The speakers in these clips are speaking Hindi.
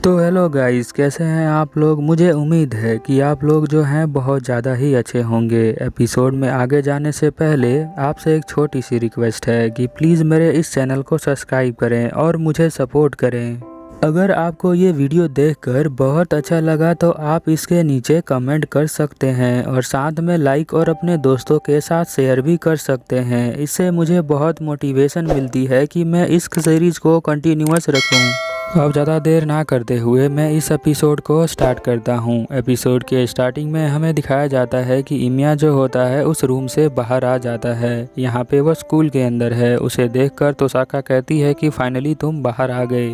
तो हेलो गाइस, कैसे हैं आप लोग। मुझे उम्मीद है कि आप लोग जो हैं बहुत ज़्यादा ही अच्छे होंगे। एपिसोड में आगे जाने से पहले आपसे एक छोटी सी रिक्वेस्ट है कि प्लीज़ मेरे इस चैनल को सब्सक्राइब करें और मुझे सपोर्ट करें। अगर आपको ये वीडियो देखकर बहुत अच्छा लगा तो आप इसके नीचे कमेंट कर सकते हैं और साथ में लाइक और अपने दोस्तों के साथ शेयर भी कर सकते हैं। इससे मुझे बहुत मोटिवेशन मिलती है कि मैं इस सीरीज़ को कंटिन्यूअस रखूं। अब ज़्यादा देर ना करते हुए मैं इस एपिसोड को स्टार्ट करता हूँ। एपिसोड के स्टार्टिंग में हमें दिखाया जाता है कि इमिया जो होता है उस रूम से बाहर आ जाता है। यहाँ पे वो स्कूल के अंदर है। उसे देखकर तोसाका कहती है कि फाइनली तुम बाहर आ गए।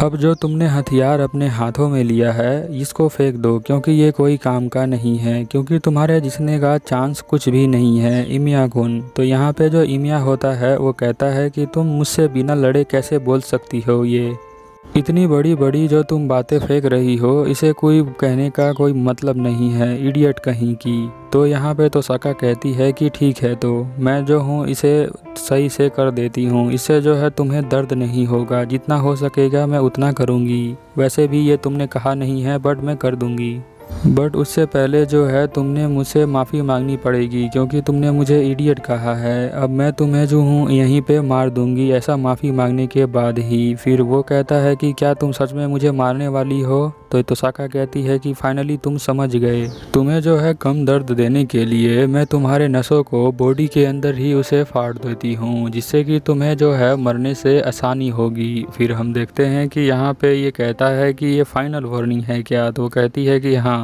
अब जो तुमने हथियार अपने हाथों में लिया है इसको फेंक दो, क्योंकि ये कोई काम का नहीं है, क्योंकि तुम्हारे जीतने का चांस कुछ भी नहीं है इमिया कुन। तो यहाँ पे जो इमिया होता है वो कहता है कि तुम मुझसे बिना लड़े कैसे बोल सकती हो। ये इतनी बड़ी बड़ी जो तुम बातें फेंक रही हो इसे कोई कहने का कोई मतलब नहीं है, इडियट कहीं की। तो यहाँ पे तो साका कहती है कि ठीक है, तो मैं जो हूँ इसे सही से कर देती हूँ। इससे जो है तुम्हें दर्द नहीं होगा, जितना हो सकेगा मैं उतना करूँगी। वैसे भी ये तुमने कहा नहीं है बट मैं कर दूँगी। बट उससे पहले जो है तुमने मुझसे माफ़ी मांगनी पड़ेगी, क्योंकि तुमने मुझे इडियट कहा है। अब मैं तुम्हें जो हूँ यहीं पे मार दूंगी, ऐसा माफ़ी मांगने के बाद ही। फिर वो कहता है कि क्या तुम सच में मुझे मारने वाली हो। तो तोसाका कहती है कि फाइनली तुम समझ गए। तुम्हें जो है कम दर्द देने के लिए मैं तुम्हारे नसों को बॉडी के अंदर ही उसे फाड़ देती हूँ, जिससे कि तुम्हें जो है मरने से आसानी होगी। फिर हम देखते हैं कि यहाँ पे ये कहता है कि ये फाइनल वार्निंग है क्या। तो वो कहती है कि हाँ।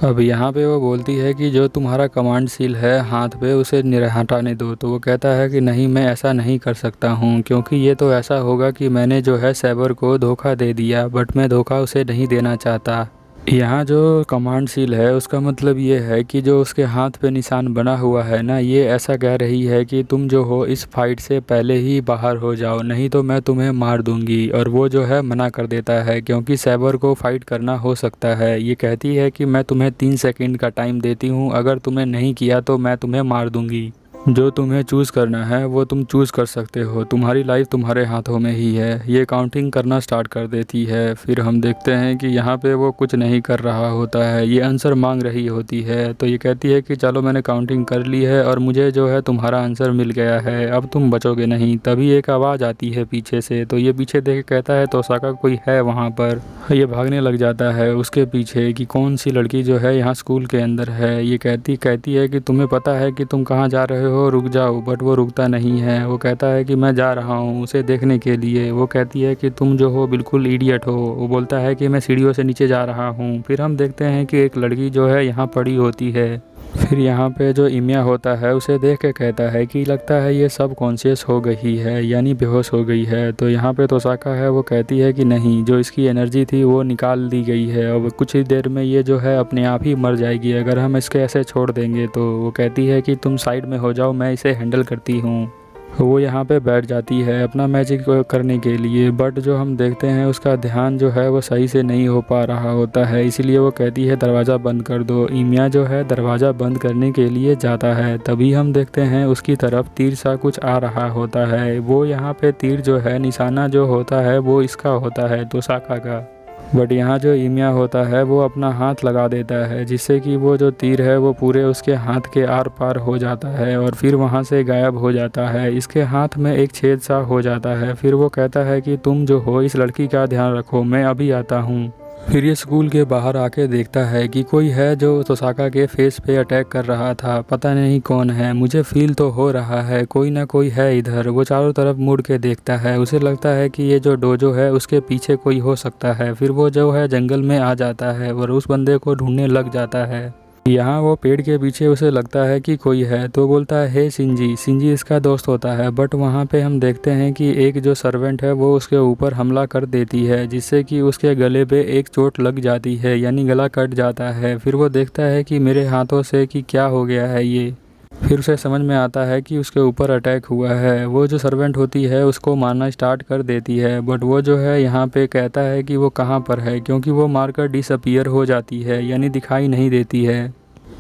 अब यहाँ पे वो बोलती है कि जो तुम्हारा कमांड सील है हाथ पे उसे हटाने दो। तो वो कहता है कि नहीं, मैं ऐसा नहीं कर सकता हूँ, क्योंकि ये तो ऐसा होगा कि मैंने जो है सैबर को धोखा दे दिया, बट मैं धोखा उसे नहीं देना चाहता। यहाँ जो कमांड सील है उसका मतलब ये है कि जो उसके हाथ पे निशान बना हुआ है ना, ये ऐसा कह रही है कि तुम जो हो इस फाइट से पहले ही बाहर हो जाओ, नहीं तो मैं तुम्हें मार दूंगी। और वो जो है मना कर देता है, क्योंकि सैबर को फाइट करना हो सकता है। ये कहती है कि मैं तुम्हें 3 सेकंड का टाइम देती हूँ, अगर तुमने नहीं किया तो मैं तुम्हें मार दूंगी। जो तुम्हें चूज़ करना है वो तुम चूज़ कर सकते हो, तुम्हारी लाइफ तुम्हारे हाथों में ही है। ये काउंटिंग करना स्टार्ट कर देती है। फिर हम देखते हैं कि यहाँ पे वो कुछ नहीं कर रहा होता है, ये आंसर मांग रही होती है। तो ये कहती है कि चलो मैंने काउंटिंग कर ली है और मुझे जो है तुम्हारा आंसर मिल गया है, अब तुम बचोगे नहीं। तभी एक आवाज़ आती है पीछे से। तो ये पीछे देख के कहता है तोसाका कोई है वहाँ पर। ये भागने लग जाता है उसके पीछे कि कौन सी लड़की जो है यहाँ स्कूल के अंदर है। ये कहती है कि तुम्हें पता है कि तुम कहाँ जा रहे हो, रुक जाओ। बट वो रुकता नहीं है। वो कहता है कि मैं जा रहा हूँ उसे देखने के लिए। वो कहती है कि तुम जो हो बिल्कुल इडियट हो। वो बोलता है कि मैं सीढ़ियों से नीचे जा रहा हूँ। फिर हम देखते हैं कि एक लड़की जो है यहाँ पड़ी होती है। फिर यहाँ पे जो इमिया होता है उसे देख के कहता है कि लगता है ये सब कॉन्शियस हो गई है, यानी बेहोश हो गई है। तो यहाँ पे तोसाका है वो कहती है कि नहीं, जो इसकी एनर्जी थी वो निकाल दी गई है, और कुछ ही देर में ये जो है अपने आप ही मर जाएगी अगर हम इसके ऐसे छोड़ देंगे। तो वो कहती है कि तुम साइड में हो जाओ, मैं इसे हैंडल करती हूँ। वो यहाँ पे बैठ जाती है अपना मैजिक करने के लिए। बट जो हम देखते हैं उसका ध्यान जो है वो सही से नहीं हो पा रहा होता है, इसलिए वो कहती है दरवाज़ा बंद कर दो। इमिया जो है दरवाज़ा बंद करने के लिए जाता है। तभी हम देखते हैं उसकी तरफ तीर सा कुछ आ रहा होता है। वो यहाँ पे तीर जो है निशाना जो होता है वो इसका होता है, तोसाका का। बट यहाँ जो इमिया होता है वो अपना हाथ लगा देता है, जिससे कि वो जो तीर है वो पूरे उसके हाथ के आर पार हो जाता है और फिर वहाँ से गायब हो जाता है। इसके हाथ में एक छेद सा हो जाता है। फिर वो कहता है कि तुम जो हो इस लड़की का ध्यान रखो, मैं अभी आता हूँ। फिर ये स्कूल के बाहर आके देखता है कि कोई है जो तोसाका के फेस पे अटैक कर रहा था। पता नहीं कौन है, मुझे फील तो हो रहा है कोई ना कोई है इधर। वो चारों तरफ मुड़ के देखता है, उसे लगता है कि ये जो डोजो है उसके पीछे कोई हो सकता है। फिर वो जो है जंगल में आ जाता है और उस बंदे को ढूंढने लग जाता है। यहाँ वो पेड़ के पीछे उसे लगता है कि कोई है, तो बोलता है हे शिंजी। शिंजी इसका दोस्त होता है। बट वहाँ पे हम देखते हैं कि एक जो सर्वेंट है वो उसके ऊपर हमला कर देती है, जिससे कि उसके गले पे एक चोट लग जाती है, यानी गला कट जाता है। फिर वो देखता है कि मेरे हाथों से कि क्या हो गया है ये। फिर उसे समझ में आता है कि उसके ऊपर अटैक हुआ है। वो जो सर्वेंट होती है उसको मारना स्टार्ट कर देती है। बट वो जो है यहाँ पे कहता है कि वो कहाँ पर है, क्योंकि वो मारकर डिसअपीयर हो जाती है, यानी दिखाई नहीं देती है।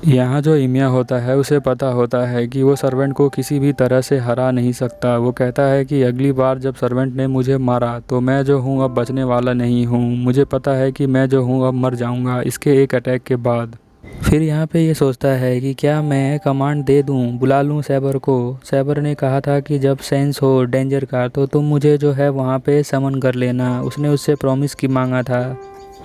यहाँ जो इमिया होता है उसे पता होता है कि वो सर्वेंट को किसी भी तरह से हरा नहीं सकता। वो कहता है कि अगली बार जब सर्वेंट ने मुझे मारा तो मैं जो हूँ अब बचने वाला नहीं हूँ। मुझे पता है कि मैं जो हूँ अब मर जाऊँगा इसके एक अटैक के बाद। फिर यहाँ पे ये सोचता है कि क्या मैं कमांड दे दूँ, बुला लूँ सैबर को। सैबर ने कहा था कि जब सेंस हो डेंजर का तो तुम मुझे जो है वहाँ पे समन कर लेना। उसने उससे प्रॉमिस की मांगा था।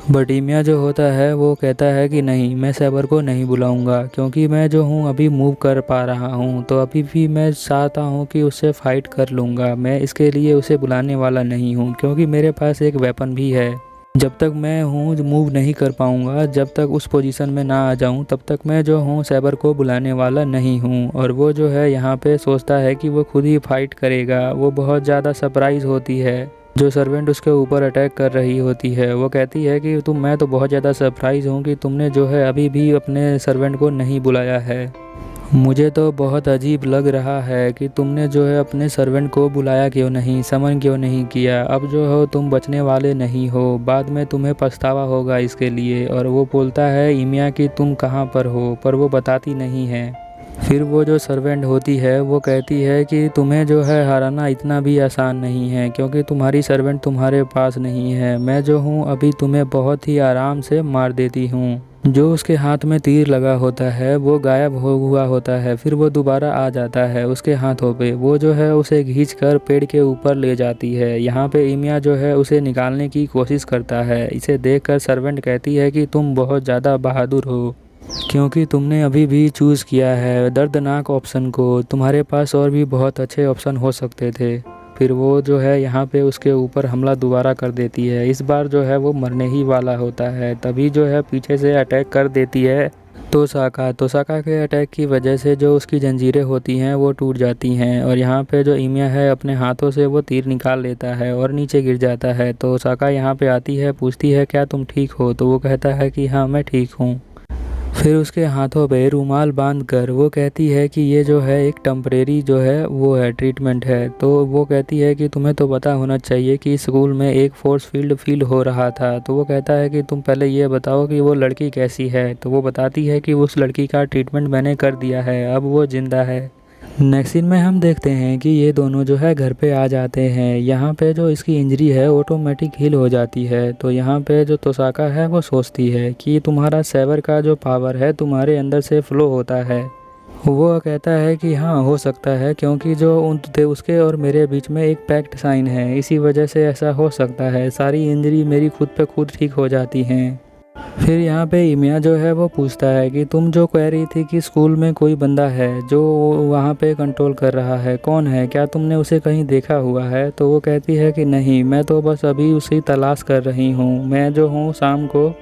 बट इमिया जो होता है वो कहता है कि नहीं, मैं सैबर को नहीं बुलाऊंगा क्योंकि मैं जो हूँ अभी मूव कर पा रहा हूँ, तो अभी भी मैं चाहता हूँ कि उससे फाइट कर लूँगा। मैं इसके लिए उसे बुलाने वाला नहीं हूँ क्योंकि मेरे पास एक वेपन भी है। जब तक मैं हूँ मूव नहीं कर पाऊँगा, जब तक उस पोजीशन में ना आ जाऊँ तब तक मैं जो हूँ सैबर को बुलाने वाला नहीं हूँ। और वो जो है यहाँ पे सोचता है कि वो खुद ही फाइट करेगा। वो बहुत ज़्यादा सरप्राइज़ होती है जो सर्वेंट उसके ऊपर अटैक कर रही होती है। वो कहती है कि मैं तो बहुत ज़्यादा सरप्राइज़ हूँ कि तुमने जो है अभी भी अपने सर्वेंट को नहीं बुलाया है। मुझे तो बहुत अजीब लग रहा है कि तुमने जो है अपने सर्वेंट को बुलाया क्यों नहीं, समन क्यों नहीं किया। अब जो हो तुम बचने वाले नहीं हो, बाद में तुम्हें पछतावा होगा इसके लिए। और वो बोलता है इमिया कि तुम कहाँ पर हो, पर वो बताती नहीं है। फिर वो जो सर्वेंट होती है वो कहती है कि तुम्हें जो है हराना इतना भी आसान नहीं है क्योंकि तुम्हारी सर्वेंट तुम्हारे पास नहीं है। मैं जो हूँ अभी तुम्हें बहुत ही आराम से मार देती हूँ। जो उसके हाथ में तीर लगा होता है वो गायब हुआ होता है। फिर वो दोबारा आ जाता है उसके हाथों पे। वो जो है उसे खींचकर पेड़ के ऊपर ले जाती है। यहाँ पे इमिया जो है उसे निकालने की कोशिश करता है। इसे देखकर सर्वेंट कहती है कि तुम बहुत ज़्यादा बहादुर हो क्योंकि तुमने अभी भी चूज़ किया है दर्दनाक ऑप्शन को। तुम्हारे पास और भी बहुत अच्छे ऑप्शन हो सकते थे। फिर वो जो है यहाँ पे उसके ऊपर हमला दोबारा कर देती है। इस बार जो है वो मरने ही वाला होता है। तभी जो है पीछे से अटैक कर देती है तोसाका के अटैक की वजह से जो उसकी जंजीरें होती हैं वो टूट जाती हैं। और यहाँ पे जो इमिया है अपने हाथों से वो तीर निकाल लेता है और नीचे गिर जाता है। तो तोसाका यहाँ पे आती है, पूछती है क्या तुम ठीक हो। तो वो कहता है कि हाँ मैं ठीक हूँ। फिर उसके हाथों पे रुमाल बांधकर वो कहती है कि ये जो है एक टेम्परेरी जो है वो है ट्रीटमेंट है। तो वो कहती है कि तुम्हें तो पता होना चाहिए कि स्कूल में एक फोर्स फील्ड फील हो रहा था। तो वो कहता है कि तुम पहले ये बताओ कि वो लड़की कैसी है। तो वो बताती है कि उस लड़की का ट्रीटमेंट मैंने कर दिया है, अब वो जिंदा है। नेक्स्ट सीन में हम देखते हैं कि ये दोनों जो है घर पे आ जाते हैं। यहाँ पे जो इसकी इंजरी है ऑटोमेटिक हील हो जाती है। तो यहाँ पे जो तोसाका है वो सोचती है कि तुम्हारा सैबर का जो पावर है तुम्हारे अंदर से फ्लो होता है। वो कहता है कि हाँ हो सकता है क्योंकि जो उसके और मेरे बीच में एक पैक्ट साइन है, इसी वजह से ऐसा हो सकता है। सारी इंजरी मेरी खुद पे खुद ठीक हो जाती हैं। फिर यहाँ पे इमिया जो है वो पूछता है कि तुम जो कह रही थी कि स्कूल में कोई बंदा है जो वहाँ पे कंट्रोल कर रहा है, कौन है, क्या तुमने उसे कहीं देखा हुआ है। तो वो कहती है कि नहीं, मैं तो बस अभी उसे तलाश कर रही हूँ। मैं जो हूँ शाम को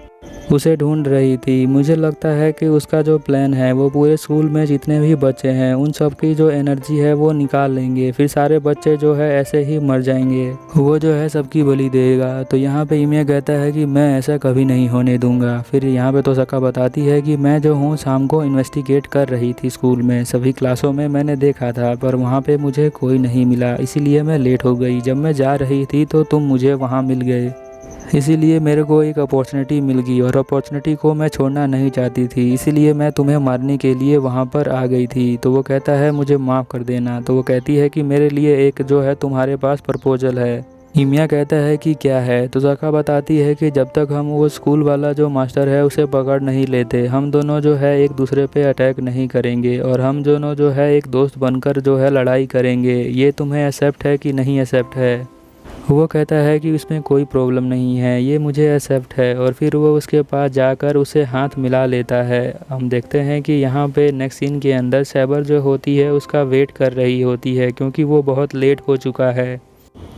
उसे ढूंढ रही थी। मुझे लगता है कि उसका जो प्लान है वो पूरे स्कूल में जितने भी बच्चे हैं उन सब की जो एनर्जी है वो निकाल लेंगे। फिर सारे बच्चे जो है ऐसे ही मर जाएंगे, वो जो है सबकी बलि देगा। तो यहाँ पे इमिया कहता है कि मैं ऐसा कभी नहीं होने दूंगा। फिर यहाँ पे तोसाका बताती है कि मैं जो हूँ शाम को इन्वेस्टिगेट कर रही थी स्कूल में, सभी क्लासों में मैंने देखा था पर वहाँ पे मुझे कोई नहीं मिला, इसीलिए मैं लेट हो गई। जब मैं जा रही थी तो तुम मुझे वहाँ मिल गए, इसीलिए मेरे को एक अपॉर्चुनिटी मिल गई और अपॉर्चुनिटी को मैं छोड़ना नहीं चाहती थी, इसीलिए मैं तुम्हें मारने के लिए वहाँ पर आ गई थी। तो वो कहता है मुझे माफ़ कर देना। तो वो कहती है कि मेरे लिए एक जो है तुम्हारे पास प्रपोजल है। इमिया कहता है कि क्या है। तो तोसाका बताती है कि जब तक हम वो स्कूल वाला जो मास्टर है उसे पकड़ नहीं लेते, हम दोनों जो है एक दूसरे पे अटैक नहीं करेंगे और हम दोनों जो है एक दोस्त बनकर जो है लड़ाई करेंगे। ये तुम्हें एक्सेप्ट है कि नहीं एक्सेप्ट है। वो कहता है कि इसमें कोई प्रॉब्लम नहीं है, ये मुझे एक्सेप्ट है। और फिर वो उसके पास जाकर उसे हाथ मिला लेता है। हम देखते हैं कि यहाँ पे नेक्स्ट सीन के अंदर सैबर जो होती है उसका वेट कर रही होती है क्योंकि वो बहुत लेट हो चुका है।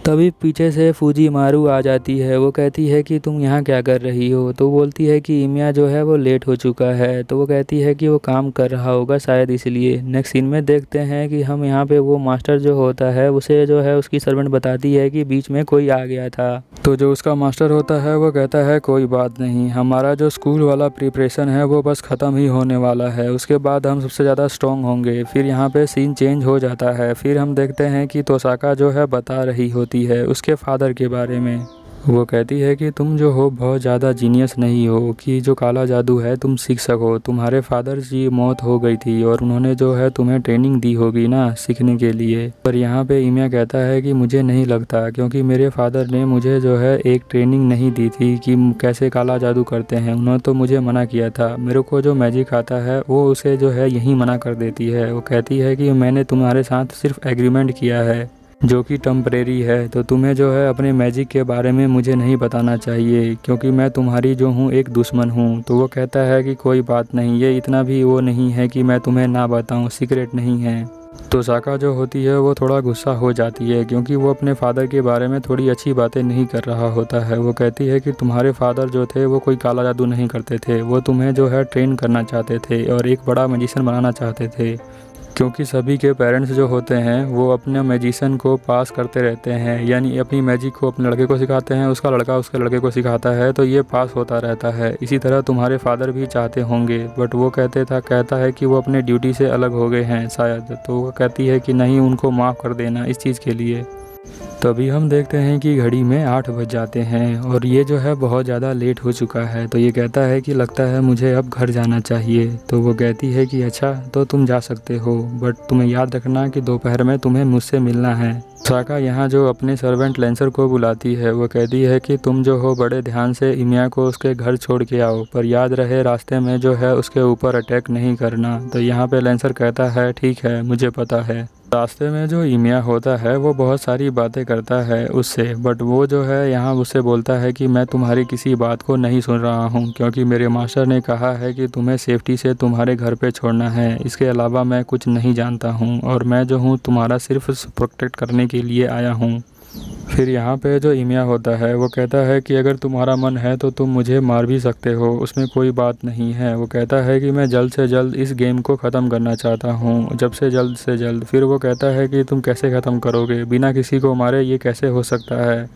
तभी पीछे से फूजीमारू आ जाती है। वो कहती है कि तुम यहाँ क्या कर रही हो। तो बोलती है कि इमिया जो है वो लेट हो चुका है। तो वो कहती है कि वो काम कर रहा होगा शायद इसलिए। नेक्स्ट सीन में देखते हैं कि हम यहाँ पे वो मास्टर जो होता है उसे जो है उसकी सर्वेंट बताती है कि बीच में कोई आ गया था। तो जो उसका मास्टर होता है वो कहता है कोई बात नहीं, हमारा जो स्कूल वाला प्रिपरेशन है वो बस ख़त्म ही होने वाला है, उसके बाद हम सबसे ज़्यादा स्ट्रॉन्ग होंगे। फिर यहाँ पे सीन चेंज हो जाता है। फिर हम देखते हैं कि तोसाका जो है बता रही होती है उसके फादर के बारे में। वो कहती है कि तुम जो हो बहुत ज़्यादा जीनियस नहीं हो कि जो काला जादू है तुम सीख सको। तुम्हारे फादर की मौत हो गई थी और उन्होंने जो है तुम्हें ट्रेनिंग दी होगी ना सीखने के लिए। पर यहाँ पे इमिया कहता है कि मुझे नहीं लगता, क्योंकि मेरे फादर ने मुझे जो है एक ट्रेनिंग नहीं दी थी कि कैसे काला जादू करते हैं। उन्होंने तो मुझे मना किया था। मेरे को जो मैजिक आता है वो उसे जो है यहीं मना कर देती है। वो कहती है कि मैंने तुम्हारे साथ सिर्फ एग्रीमेंट किया है जो कि टेम्परेरी है, तो तुम्हें जो है अपने मैजिक के बारे में मुझे नहीं बताना चाहिए, क्योंकि मैं तुम्हारी जो हूँ एक दुश्मन हूँ। तो वो कहता है कि कोई बात नहीं, ये इतना भी वो नहीं है कि मैं तुम्हें ना बताऊँ, सीक्रेट नहीं है। तो साका जो होती है वो थोड़ा गुस्सा हो जाती है, क्योंकि वो अपने फादर के बारे में थोड़ी अच्छी बातें नहीं कर रहा होता है। वो कहती है कि तुम्हारे फादर जो थे वो कोई काला जादू नहीं करते थे, वो तुम्हें जो है ट्रेन करना चाहते थे और एक बड़ा मैजिशियन बनाना चाहते थे। क्योंकि सभी के पेरेंट्स जो होते हैं वो अपने मैजिशियन को पास करते रहते हैं, यानी अपनी मैजिक को अपने लड़के को सिखाते हैं, उसका लड़का उसके लड़के को सिखाता है, तो ये पास होता रहता है। इसी तरह तुम्हारे फादर भी चाहते होंगे, बट वो कहता है कि वो अपने ड्यूटी से अलग हो गए हैं शायद। तो वो कहती है कि नहीं, उनको माफ़ कर देना इस चीज़ के लिए। तभी हम देखते हैं कि घड़ी में 8 बज जाते हैं और ये जो है बहुत ज़्यादा लेट हो चुका है। तो ये कहता है कि लगता है मुझे अब घर जाना चाहिए। तो वो कहती है कि अच्छा, तो तुम जा सकते हो, बट तुम्हें याद रखना कि दोपहर में तुम्हें मुझसे मिलना है। साका यहाँ जो अपने सर्वेंट लेंसर को बुलाती है, वो कहती है कि तुम जो हो बड़े ध्यान से इमिया को उसके घर छोड़ के आओ, पर याद रहे रास्ते में जो है उसके ऊपर अटैक नहीं करना। तो यहाँ पे लेंसर कहता है ठीक है, मुझे पता है। रास्ते में जो इमिया होता है वो बहुत सारी बातें करता है उससे, बट वो जो है यहाँ उससे बोलता है कि मैं तुम्हारी किसी बात को नहीं सुन रहा हूँ, क्योंकि मेरे मास्टर ने कहा है कि तुम्हें सेफ्टी से तुम्हारे घर पे छोड़ना है। इसके अलावा मैं कुछ नहीं जानता हूँ और मैं जो हूँ तुम्हारा सिर्फ प्रोटेक्ट करने के लिए आया हूँ। फिर यहाँ पे जो इमिया होता है वो कहता है कि अगर तुम्हारा मन है तो तुम मुझे मार भी सकते हो, उसमें कोई बात नहीं है। वो कहता है कि मैं जल्द से जल्द इस गेम को ख़त्म करना चाहता हूँ, जब से जल्द। फिर वो कहता है कि तुम कैसे ख़त्म करोगे, बिना किसी को मारे ये कैसे हो सकता है।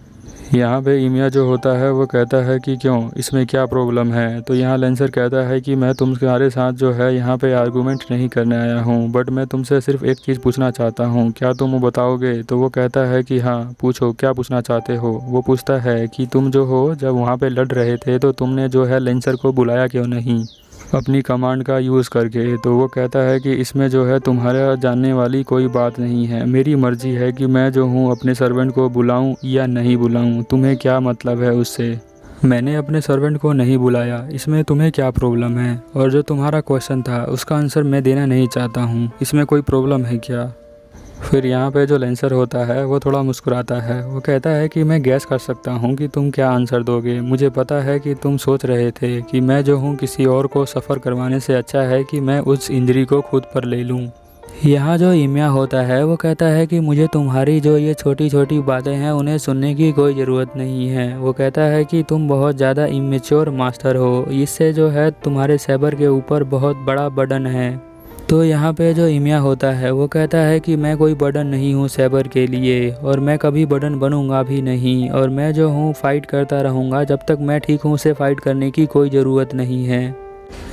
यहाँ पे इमिया जो होता है वो कहता है कि क्यों, इसमें क्या प्रॉब्लम है। तो यहाँ लेंसर कहता है कि मैं तुम्हारे साथ जो है यहाँ पे आर्गूमेंट नहीं करने आया हूँ, बट मैं तुमसे सिर्फ एक चीज़ पूछना चाहता हूँ, क्या तुम बताओगे। तो वो कहता है कि हाँ पूछो, क्या पूछना चाहते हो। वो पूछता है कि तुम जो हो जब वहाँ पे लड़ रहे थे तो तुमने जो है लेंसर को बुलाया क्यों नहीं अपनी कमांड का यूज़ करके। तो वो कहता है कि इसमें जो है तुम्हारा जानने वाली कोई बात नहीं है, मेरी मर्ज़ी है कि मैं जो हूँ अपने सर्वेंट को बुलाऊँ या नहीं बुलाऊँ, तुम्हें क्या मतलब है उससे। मैंने अपने सर्वेंट को नहीं बुलाया, इसमें तुम्हें क्या प्रॉब्लम है। और जो तुम्हारा क्वेश्चन था उसका आंसर मैं देना नहीं चाहता हूँ, इसमें कोई प्रॉब्लम है क्या। फिर यहाँ पे जो लेंसर होता है वो थोड़ा मुस्कुराता है। वो कहता है कि मैं गैस कर सकता हूँ कि तुम क्या आंसर दोगे। मुझे पता है कि तुम सोच रहे थे कि मैं जो हूँ किसी और को सफ़र करवाने से अच्छा है कि मैं उस इंजरी को खुद पर ले लूँ। यहाँ जो इमिया होता है वो कहता है कि मुझे तुम्हारी जो ये छोटी छोटी बातें हैं उन्हें सुनने की कोई ज़रूरत नहीं है। वो कहता है कि तुम बहुत ज़्यादा इमेच्योर मास्टर हो, इससे जो है तुम्हारे सैबर के ऊपर बहुत बड़ा बर्डन है। तो यहाँ पे जो इमिया होता है वो कहता है कि मैं कोई बर्डन नहीं हूँ सैबर के लिए, और मैं कभी बर्डन बनूंगा भी नहीं, और मैं जो हूँ फ़ाइट करता रहूँगा जब तक मैं ठीक हूँ, उसे फ़ाइट करने की कोई ज़रूरत नहीं है।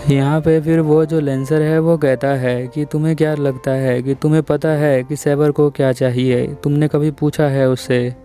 यहाँ पे फिर वो जो लेंसर है वो कहता है कि तुम्हें क्या लगता है कि तुम्हें पता है कि सैबर को क्या चाहिए, तुमने कभी पूछा है उससे।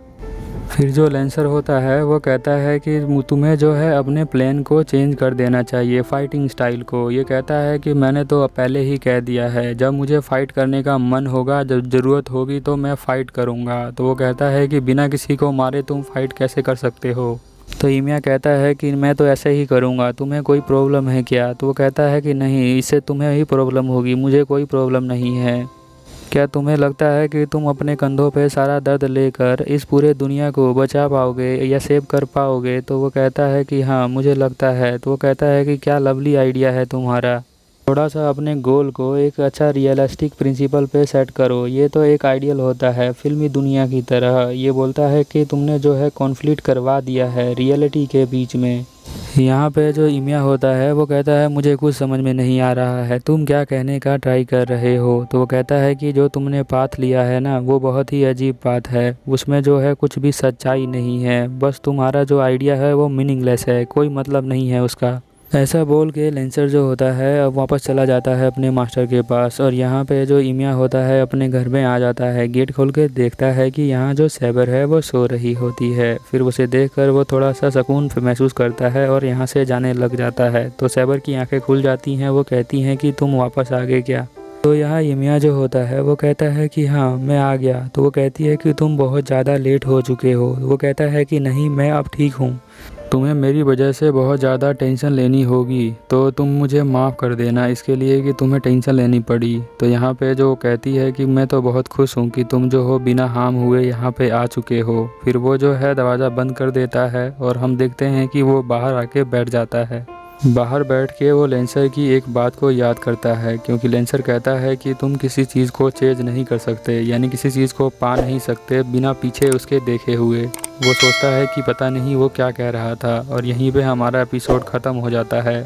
फिर जो लेंसर होता है वो कहता है कि तुम्हें जो है अपने प्लान को चेंज कर देना चाहिए, फ़ाइटिंग स्टाइल को। ये कहता है कि मैंने तो पहले ही कह दिया है, जब मुझे फ़ाइट करने का मन होगा, जब ज़रूरत होगी तो मैं फ़ाइट करूँगा। तो वो कहता है कि बिना किसी को मारे तुम फ़ाइट कैसे कर सकते हो। तो इमिया कहता है कि मैं तो ऐसे ही करूँगा, तुम्हें कोई प्रॉब्लम है क्या। तो वो कहता है कि नहीं, इससे तुम्हें ही प्रॉब्लम होगी, मुझे कोई प्रॉब्लम नहीं है। क्या तुम्हें लगता है कि तुम अपने कंधों पे सारा दर्द लेकर इस पूरे दुनिया को बचा पाओगे या सेव कर पाओगे। तो वो कहता है कि हाँ मुझे लगता है। तो वो कहता है कि क्या लवली आइडिया है तुम्हारा, थोड़ा सा अपने गोल को एक अच्छा रियलिस्टिक प्रिंसिपल पे सेट करो। ये तो एक आइडियल होता है फिल्मी दुनिया की तरह। ये बोलता है कि तुमने जो है कॉन्फ्लिक्ट करवा दिया है रियलिटी के बीच में। यहाँ पे जो इमिया होता है वो कहता है मुझे कुछ समझ में नहीं आ रहा है, तुम क्या कहने का ट्राई कर रहे हो। तो वो कहता है कि जो तुमने पाथ लिया है ना वो बहुत ही अजीब बात है, उसमें जो है कुछ भी सच्चाई नहीं है, बस तुम्हारा जो आइडिया है वो मीनिंगलेस है, कोई मतलब नहीं है उसका। ऐसा बोल के लेंसर जो होता है अब वापस चला जाता है अपने मास्टर के पास और यहाँ पे जो इमिया होता है अपने घर में आ जाता है। गेट खोल के देखता है कि यहाँ जो सैबर है वो सो रही होती है। फिर उसे देखकर वो थोड़ा सा सुकून महसूस करता है और यहाँ से जाने लग जाता है। तो सैबर की आंखें खुल जाती हैं। वो कहती हैं कि तुम वापस आ गए क्या। तो यहाँ इमिया जो होता है वो कहता है कि हाँ मैं आ गया। तो वो कहती है कि तुम बहुत ज़्यादा लेट हो चुके हो। वो कहता है कि नहीं, मैं अब ठीक हूँ। तुम्हें मेरी वजह से बहुत ज़्यादा टेंशन लेनी होगी, तो तुम मुझे माफ़ कर देना इसके लिए कि तुम्हें टेंशन लेनी पड़ी। तो यहाँ पे जो कहती है कि मैं तो बहुत खुश हूँ कि तुम जो हो बिना हार्म हुए यहाँ पे आ चुके हो। फिर वो जो है दरवाज़ा बंद कर देता है और हम देखते हैं कि वो बाहर आके बैठ जाता है। बाहर बैठ के वो लेंसर की एक बात को याद करता है, क्योंकि लेंसर कहता है कि तुम किसी चीज़ को चेंज नहीं कर सकते, यानी किसी चीज़ को पा नहीं सकते बिना पीछे उसके देखे हुए। वो सोचता है कि पता नहीं वो क्या कह रहा था और यहीं पे हमारा एपिसोड ख़त्म हो जाता है।